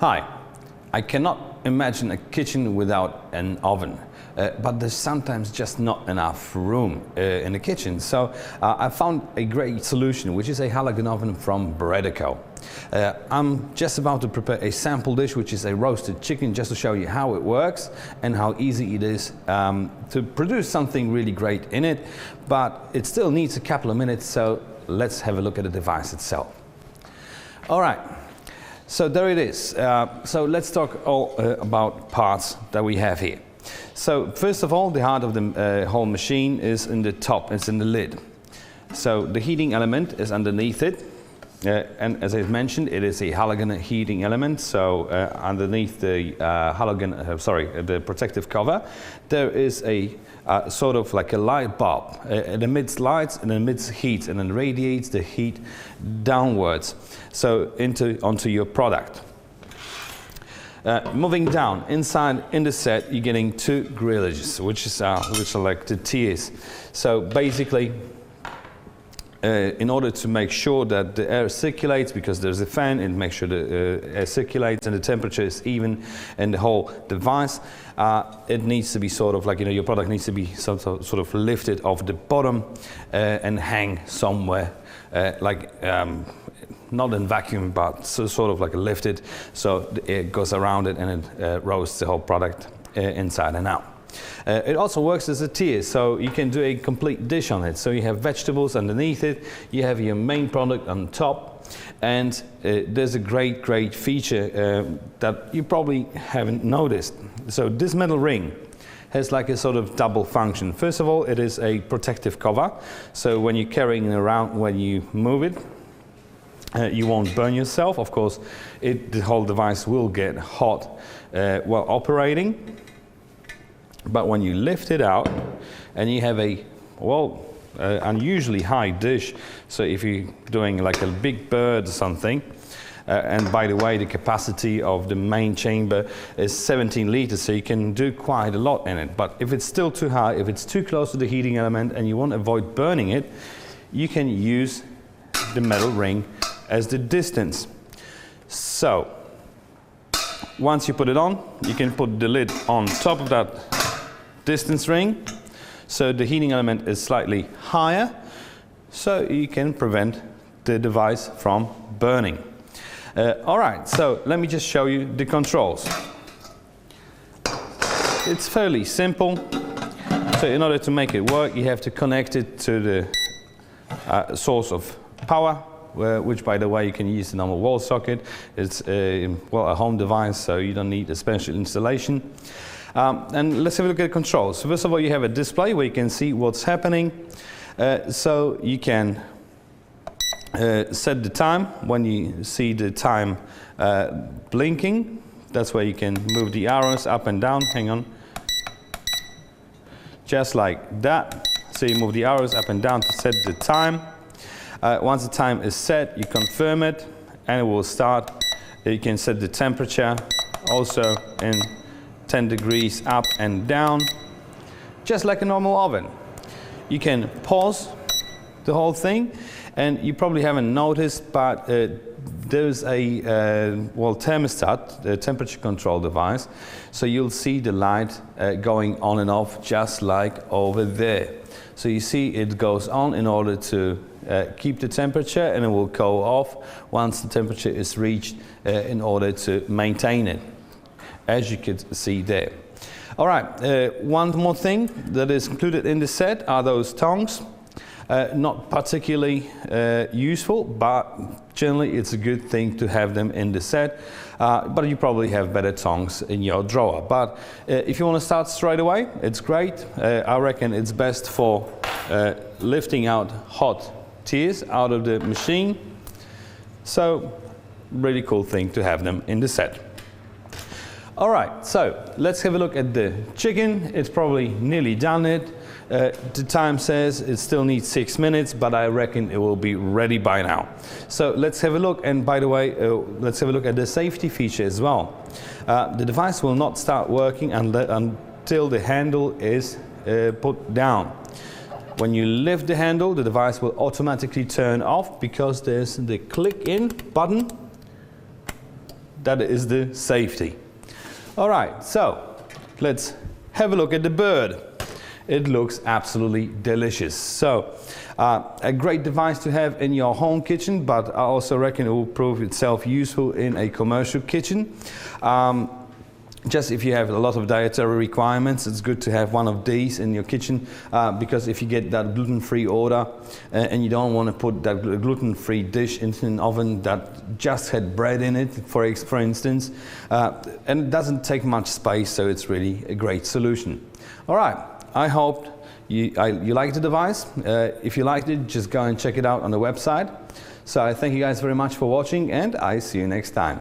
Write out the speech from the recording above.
Hi, I cannot imagine a kitchen without an oven, but there's sometimes just not enough room in the kitchen. So I found a great solution, which is a halogen oven from BCHO. I'm just about to prepare a sample dish, which is a roasted chicken, just to show you how it works and how easy it is to produce something really great in it, but it still needs a couple of minutes, so let's have a look at the device itself. All right. So there it is. So let's talk all about parts that we have here. So first of all, the heart of the whole machine is in the top, it's in the lid. So the heating element is underneath it. And as I mentioned, it is a halogen heating element. So underneath the the protective cover, there is a sort of like a light bulb. It emits lights and emits heat and then radiates the heat downwards, so onto your product. Moving down inside in the set, you're getting two grillages, which are like the tiers. So basically, in order to make sure that the air circulates, because there's a fan, and make sure the air circulates and the temperature is even in the whole device, it needs to be sort of like, your product needs to be sort of lifted off the bottom and hang somewhere, not in vacuum, but sort of like lifted, so the air goes around it and it roasts the whole product inside and out. It also works as a tier, so you can do a complete dish on it. So you have vegetables underneath it, you have your main product on top, and there's a great feature that you probably haven't noticed. So this metal ring has like a sort of double function. First of all, it is a protective cover, so when you're carrying it around, when you move it, you won't burn yourself. Of course, the whole device will get hot while operating. But when you lift it out and you have a, unusually high dish, so if you're doing like a big bird or something, and by the way, the capacity of the main chamber is 17 liters, so you can do quite a lot in it. But if it's still too high, if it's too close to the heating element and you want to avoid burning it, you can use the metal ring as the distance. So once you put it on, you can put the lid on top of that distance ring, so the heating element is slightly higher, so you can prevent the device from burning. Alright, so let me just show you the controls. It's fairly simple. So in order to make it work, you have to connect it to the source of power, which, by the way, you can use the normal wall socket. It's a home device, so you don't need a special installation. And let's have a look at the controls. So first of all, you have a display where you can see what's happening. So you can set the time. When you see the time blinking, that's where you can move the arrows up and down. Hang on. Just like that. So you move the arrows up and down to set the time. Once the time is set, you confirm it and it will start. You can set the temperature also in 10 degrees up and down, just like a normal oven. You can pause the whole thing, and you probably haven't noticed, but there's a thermostat, a temperature control device, so you'll see the light going on and off just like over there. So you see it goes on in order to keep the temperature, and it will go off once the temperature is reached in order to maintain it, as you could see there. All right, one more thing that is included in the set are those tongs. Not particularly useful, but generally it's a good thing to have them in the set. But you probably have better tongs in your drawer. But if you want to start straight away, it's great. I reckon it's best for lifting out hot tiers out of the machine. So, really cool thing to have them in the set. All right, so let's have a look at the chicken. It's probably nearly done it. The time says it still needs 6 minutes, but I reckon it will be ready by now. So let's have a look, and by the way, let's have a look at the safety feature as well. The device will not start working until the handle is put down. When you lift the handle, the device will automatically turn off because there's the click in button that is the safety. All right, so let's have a look at the bird. It looks absolutely delicious. So a great device to have in your home kitchen, but I also reckon it will prove itself useful in a commercial kitchen. Just if you have a lot of dietary requirements, it's good to have one of these in your kitchen, because if you get that gluten-free order and you don't want to put that gluten-free dish into an oven that just had bread in it, for instance, and it doesn't take much space, so it's really a great solution. All right, I hope you like the device. If you liked it, just go and check it out on the website. So I thank you guys very much for watching, and I see you next time.